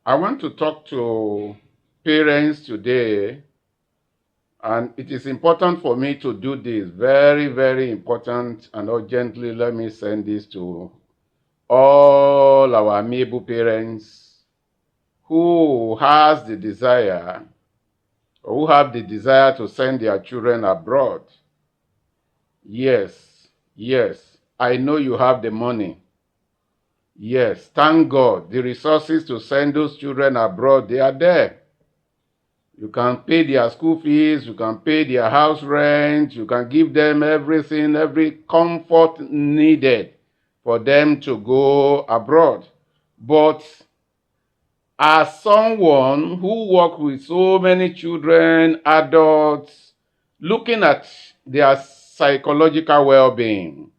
I want to talk to parents today, and it is important for me to do this. Very, very important and urgently. Let me send this to all our amiable parents who has the desire or who have the desire to send their children abroad. Yes, yes, I know you have the money. Yes, thank God. The resources to send those children abroad, they are there. You can pay their school fees, you can pay their house rent, you can give them everything, every comfort needed for them to go abroad. But as someone who works with so many children, adults, looking at their psychological well-being,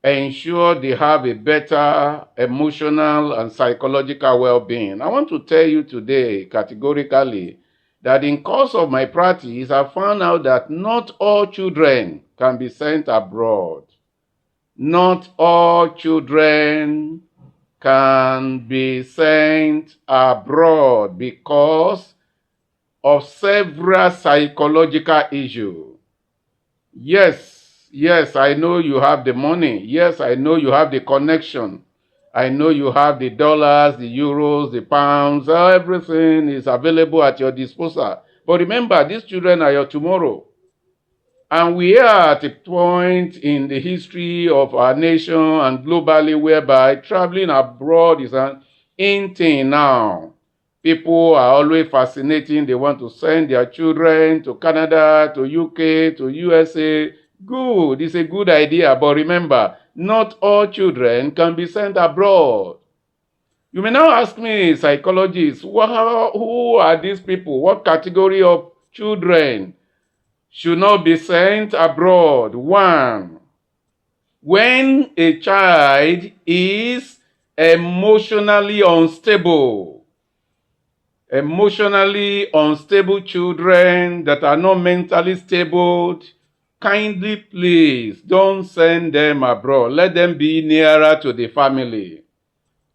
ensure they have a better emotional and psychological well-being. I want to tell you today categorically that in course of my practice, I found out that not all children can be sent abroad. Not all children can be sent abroad because of several psychological issues. Yes, I know you have the money. Yes, I know you have the connection. I know you have the dollars, the euros, the pounds, everything is available at your disposal. But remember, these children are your tomorrow. And we are at a point in the history of our nation and globally whereby traveling abroad is an in thing now. People are always fascinating. They want to send their children to Canada, to UK, to USA. Good, it's a good idea. But remember, not all children can be sent abroad. You may now ask me, psychologists, who are these people? What category of children should not be sent abroad? One, when a child is emotionally unstable. Emotionally unstable children that are not mentally stable, kindly please don't send them abroad. Let them be nearer to the family.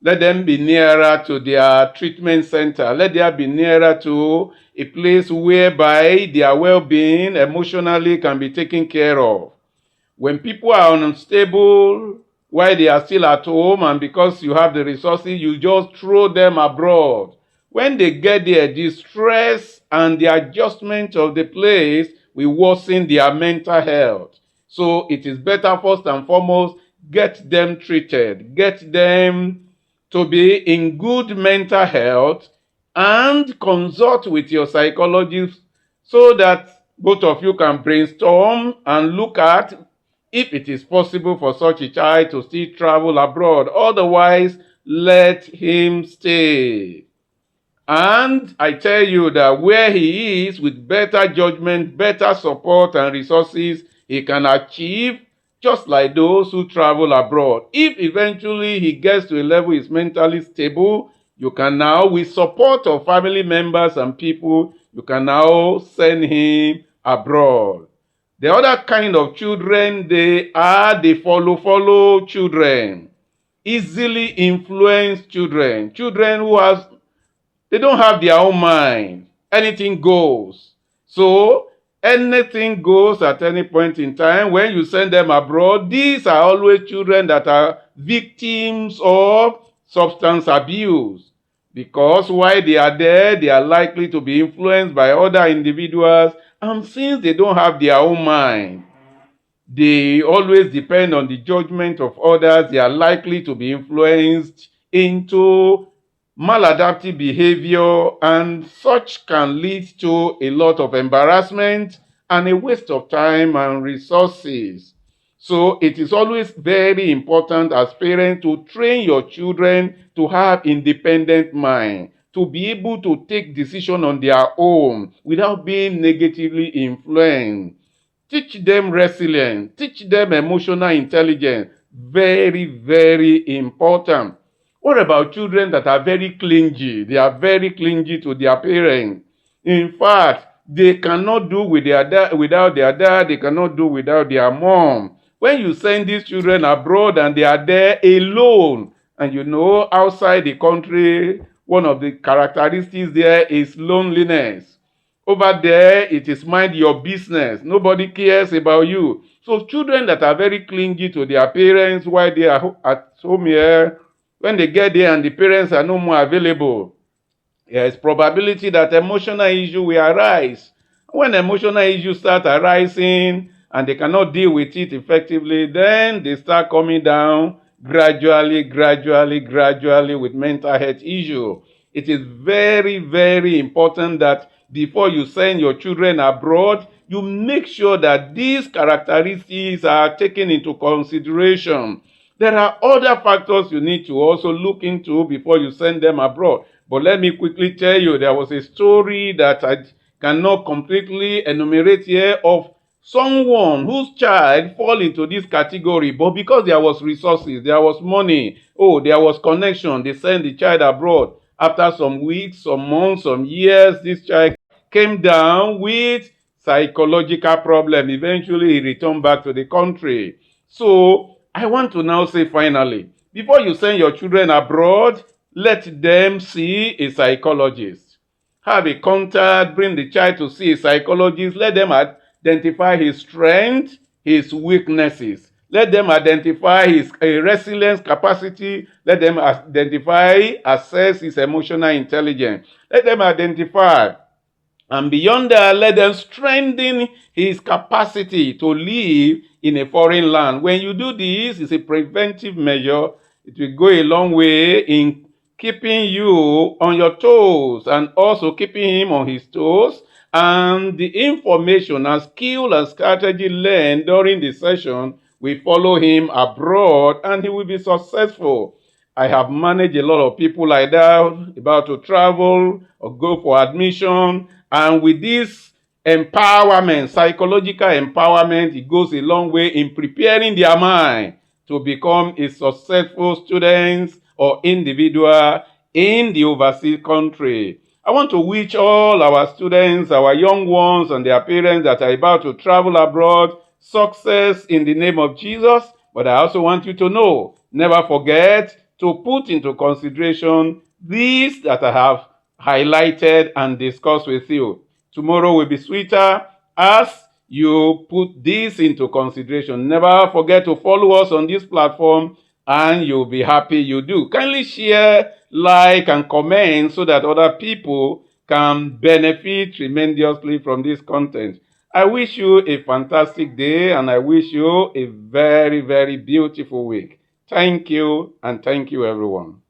Let them be nearer to their treatment center. Let them be nearer to a place whereby their well-being emotionally can be taken care of. When people are unstable while they are still at home and because you have the resources, you just throw them abroad. When they get there, the stress and the adjustment of the place will worsen their mental health. So it is better first and foremost, get them treated, get them to be in good mental health and consult with your psychologist so that both of you can brainstorm and look at if it is possible for such a child to still travel abroad. Otherwise, let him stay. And I tell you that where he is, with better judgment, better support and resources, he can achieve just like those who travel abroad. If eventually he gets to a level is mentally stable, you can now, with support of family members and people, you can now send him abroad. The other kind of children, they are the follow children, easily influenced children, children who have they don't have their own mind. Anything goes. So, anything goes at any point in time. When you send them abroad, these are always children that are victims of substance abuse. Because while they are there, they are likely to be influenced by other individuals. And since they don't have their own mind, they always depend on the judgment of others. They are likely to be influenced into maladaptive behavior, and such can lead to a lot of embarrassment and a waste of time and resources. So it is always very important as parents to train your children to have independent mind, to be able to take decision on their own without being negatively influenced. Teach them resilience, teach them emotional intelligence. Very, very important. What about children that are very clingy? They are very clingy to their parents. In fact, they cannot do with without their dad. They cannot do without their mom. When you send these children abroad and they are there alone, and you know outside the country, One of the characteristics there is loneliness. Over there, it is mind your business. Nobody cares about you. So children that are very clingy to their parents while they are at home here, when they get there and the parents are no more available, there is probability that emotional issue will arise. When emotional issues start arising and they cannot deal with it effectively, then they start coming down gradually with mental health issue. It is very, very important that before you send your children abroad, you make sure that these characteristics are taken into consideration. There are other factors you need to also look into before you send them abroad. But let me quickly tell you, there was a story that I cannot completely enumerate here of someone whose child fall into this category, but because there was resources, there was money, there was connection, they sent the child abroad. After some weeks, some months, some years, this child came down with psychological problem. Eventually, he returned back to the country. So, I want to now say finally, before you send your children abroad, let them see a psychologist. Have a contact, bring the child to see a psychologist. Let them identify his strengths, his weaknesses. Let them identify his resilience capacity. Let them assess his emotional intelligence. Let them identify, and beyond that, let them strengthen his capacity to live in a foreign land. When you do this, it's a preventive measure. It will go a long way in keeping you on your toes and also keeping him on his toes. And the information and skill and strategy learned during the session will follow him abroad, and he will be successful. I have managed a lot of people like that, about to travel or go for admission. And with this empowerment, psychological empowerment, it goes a long way in preparing their mind to become a successful student or individual in the overseas country. I want to wish all our students, our young ones, and their parents that are about to travel abroad success in the name of Jesus. But I also want you to know, never forget to put into consideration these that I have highlighted and discussed with you. Tomorrow will be sweeter as you put this into consideration. Never forget to follow us on this platform, and you'll be happy you do. Kindly share, like, and comment so that other people can benefit tremendously from this content. I wish you a fantastic day, and I wish you a very, very beautiful week. Thank you, and thank you, everyone.